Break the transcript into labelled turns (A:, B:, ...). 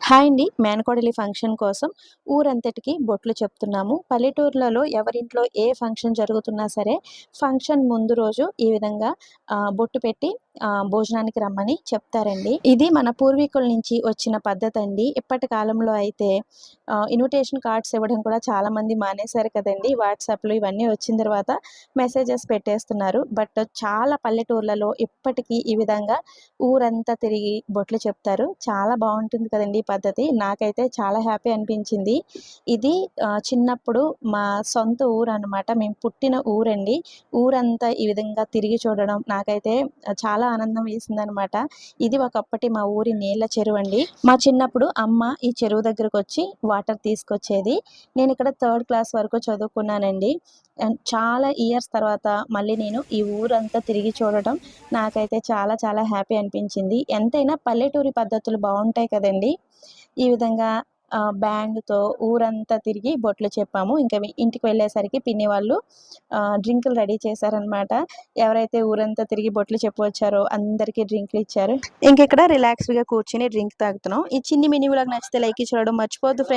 A: Hi అండి. మేనకోడలి function కోసం ఊరంతటికి బొట్లు చెప్తున్నాము. పల్లెటూర్లలో ఎవరింట్లో ఏ ఫంక్షన్ జరుగుతున్నా సరే, ఫంక్షన్ ముందు రోజు ఈ విధంగా బొట్టు పెట్టి భోజనానికి రమ్మని చెప్తారండి. ఇది మన పూర్వీకుల నుంచి వచ్చిన పద్ధతండి. ఇప్పటి కాలంలో అయితే ఇన్విటేషన్ కార్డ్స్ ఇవ్వడం కూడా చాలామంది మానేశారు కదండీ. వాట్సాప్‌లు ఇవన్నీ వచ్చిన తర్వాత మెసేజెస్ పెట్టేస్తున్నారు. బట్ చాలా పల్లెటూర్లలో ఇప్పటికీ ఈ విధంగా ఊరంతా తిరిగి బొట్లు చెప్తారు. చాలా బావుంటుంది కదండీ ఈ పద్ధతి. నాకైతే చాలా హ్యాపీ అనిపించింది. ఇది చిన్నప్పుడు మా సొంత ఊరనమాట. మేము పుట్టిన ఊరండి. ఊరంతా ఈ విధంగా తిరిగి చూడడం నాకైతే చాలా ఆనందం వేసిందనమాట. ఇది ఒకప్పటి మా ఊరి నీళ్ళ చెరువండి. మా చిన్నప్పుడు అమ్మ ఈ చెరువు దగ్గరకొచ్చి వాటర్ తీసుకొచ్చేది. నేనిక్కడ థర్డ్ క్లాస్ వరకు చదువుకున్నానండి. అండ్ చాలా ఇయర్స్ తర్వాత మళ్ళీ నేను ఈ ఊరంతా తిరిగి చూడటం నాకైతే చాలా చాలా హ్యాపీ అనిపించింది. ఎంతైనా పల్లెటూరి పద్ధతులు బావుంటాయి కదండీ! ఈ విధంగా బ్యాండ్‌తో ఊరంతా తిరిగి బొట్లు చెప్పాము. ఇంకా ఇంటికి వెళ్ళేసరికి పిన్ని వాళ్ళు డ్రింకులు రెడీ చేశారనమాట. ఎవరైతే ఊరంతా తిరిగి బొట్లు చెప్పి వచ్చారో అందరికీ డ్రింకులు ఇచ్చారు. ఇంకిక్కడ రిలాక్స్‌డ్‌గా కూర్చొని డ్రింక్ తాగుతున్నాం. ఈ చిన్ని మినీ వ్లాగ్ నచ్చితే లైక్ ఇచ్చి చూడడం మర్చిపోవద్దు ఫ్రెండ్స్.